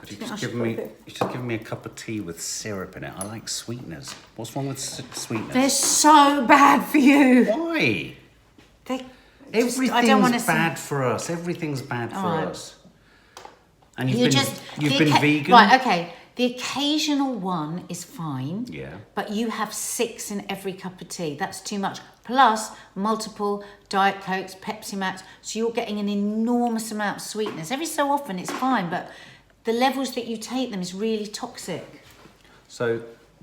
God, you've just given me a cup of tea with syrup in it. I like sweeteners. What's wrong with sweeteners? They're so bad for you. Why? Everything's bad for us. Everything's bad for us. And you've been vegan? Right, okay. The occasional one is fine. Yeah. But you have 6 in every cup of tea. That's too much. Plus, multiple Diet Cokes, Pepsi Max. So you're getting an enormous amount of sweetness. Every so often it's fine, but the levels that you take them is really toxic.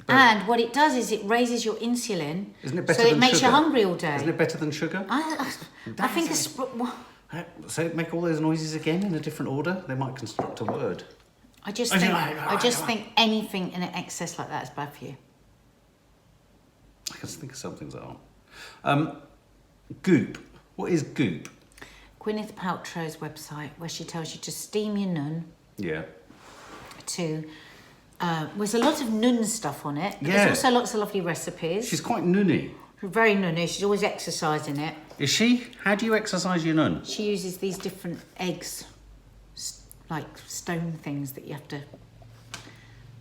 And what it does is it raises your insulin. Isn't it better so than it makes sugar? you hungry all day. Isn't it better than sugar? I think it's... So make all those noises again in a different order? They might construct a word. I just think anything in an excess like that is bad for you. I can think of some things that aren't. Goop. What is Goop? Gwyneth Paltrow's website, where she tells you to steam your nun. Yeah. There's a lot of nun stuff on it. But Yeah. There's also lots of lovely recipes. She's quite nunny. Very nunny. She's always exercising it. Is she? How do you exercise your nun? She uses these different eggs, like stone things that you have to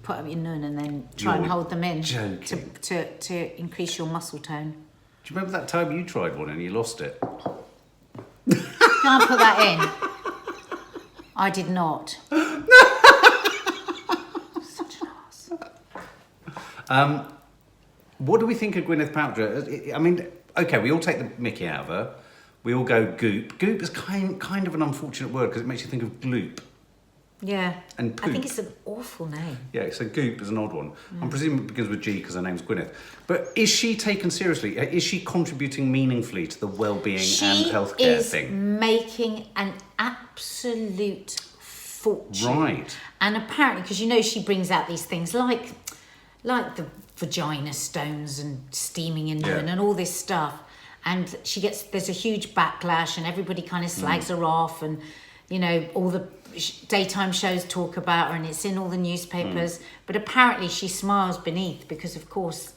put up your nun and then try and hold them in to increase your muscle tone. Do you remember that time you tried one and you lost it? Can't put that in. I did not. Such an ass. What do we think of Gwyneth Paltrow? I mean, okay, we all take the mickey out of her. We all go goop. Goop is kind of an unfortunate word because it makes you think of gloop. Yeah. And poop. I think it's an awful name. Yeah, so Goop is an odd one. I'm presuming it begins with G because her name's Gwyneth. But is she taken seriously? Is she contributing meaningfully to the well-being and healthcare thing? She is making an absolute fortune. Right. And apparently, because she brings out these things like the vagina stones and steaming in nun and all this stuff. And there's a huge backlash and everybody kind of slags her off and, all the daytime shows talk about her and it's in all the newspapers. But apparently she smiles beneath because, of course,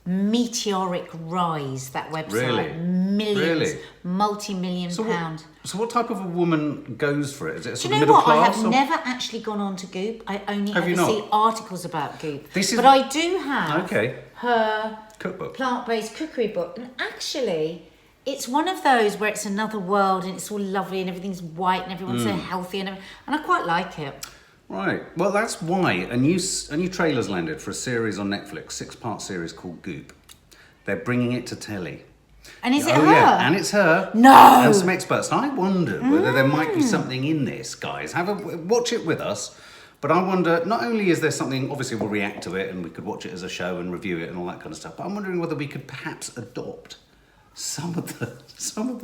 meteoric rise, that website. Really? Millions, multi-million pound. So what type of a woman goes for it? Is it a sort of middle middle class? class? I have never actually gone on to Goop. I only ever see articles about Goop. But I do have her cookbook, plant-based cookery book. And actually, it's one of those where it's another world and it's all lovely and everything's white and everyone's so healthy and I quite like it. Right. Well, that's why a new trailer's landed for a series on Netflix, 6-part series called Goop. They're bringing it to telly. And is it her? Yeah, and it's her. No. And some experts. I wonder whether there might be something in this, guys. Watch it with us. But I wonder, not only is there something, obviously we'll react to it and we could watch it as a show and review it and all that kind of stuff, but I'm wondering whether we could perhaps adopt some of the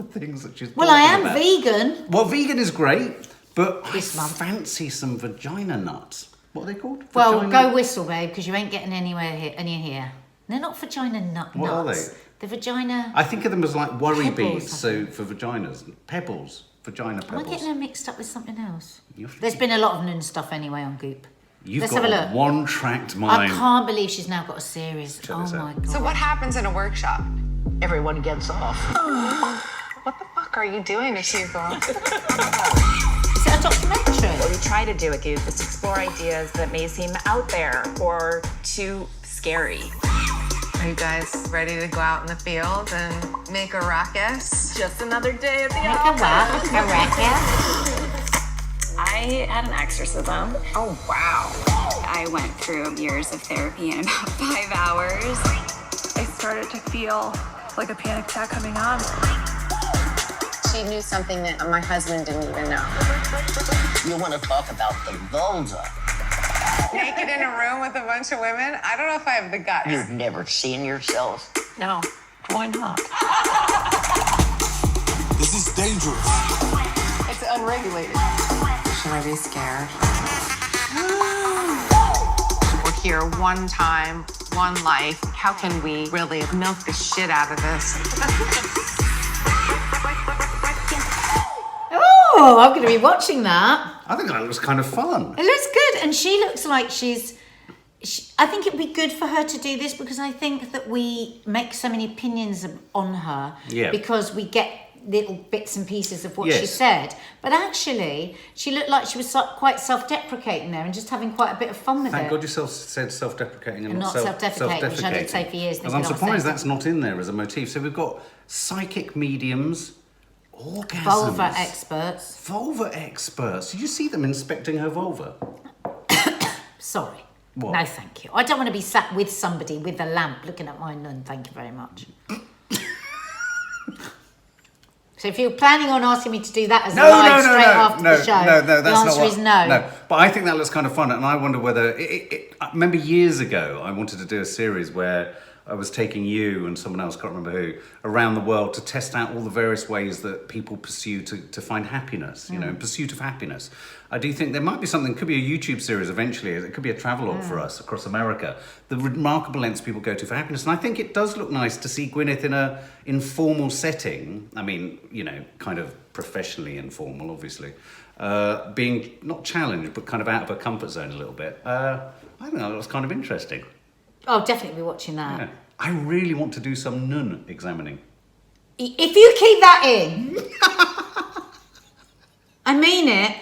things that she's talking about. Well, I am vegan. Well, vegan is great, but I fancy some vagina nuts. What are they called? Well, go whistle, babe, because you ain't getting anywhere here. They're not vagina nuts. What are they? The vagina... I think of them as like worry pebbles, beads, so for vaginas. Pebbles. Vagina pebbles. Am I getting them mixed up with something else? There's been a lot of nun stuff anyway on Goop. Let's have a look. One-tracked mind. I can't believe she's now got a series. Oh my God. So what happens in a workshop? Everyone gets off. What the fuck are you doing to people? Is it a documentary? What we try to do at Goop is explore ideas that may seem out there or too scary. Are you guys ready to go out in the field and make a ruckus? Just another day at the Make office. a racket. I had an exorcism. Oh, wow. I went through years of therapy in about 5 hours. I started to feel like a panic attack coming on. She knew something that my husband didn't even know. You want to talk about the vulva? Naked in a room with a bunch of women? I don't know if I have the guts. You've never seen yourself? No. Why not? This is dangerous. It's unregulated. Should I be scared? We're here one time, one life. How can we really milk the shit out of this? Oh, I'm going to be watching that. I think that looks kind of fun. It looks good. And she looks like I think it'd be good for her to do this because I think that we make so many opinions on her. Yeah. Because we get little bits and pieces of what she Yes. said. But actually, she looked like she was quite self-deprecating there and just having quite a bit of fun with Thank it. God you said self-deprecating and not self-defecating, which I did say for years, Because thinking I'm I was surprised saying that's not in there as a motif. So we've got psychic mediums, orgasms. Vulva experts. Vulva experts. Did you see them inspecting her vulva? Sorry. What? No, thank you. I don't want to be sat with somebody with a lamp looking at my nun. Thank you very much. So if you're planning on asking me to do that as a live straight after the show, the answer is no. No, but I think that looks kind of fun, and I wonder whether... I remember years ago, I wanted to do a series where I was taking you and someone else, can't remember who, around the world to test out all the various ways that people pursue to find happiness, you know, in pursuit of happiness. I do think there might be something, could be a YouTube series eventually, it could be a travelogue for us across America, the remarkable lengths people go to for happiness. And I think it does look nice to see Gwyneth in a informal setting, I mean, you know, kind of professionally informal, obviously, being not challenged, but kind of out of her comfort zone a little bit. I think that was kind of interesting. I'll definitely be watching that. Yeah. I really want to do some nun examining. If you keep that in, I mean it.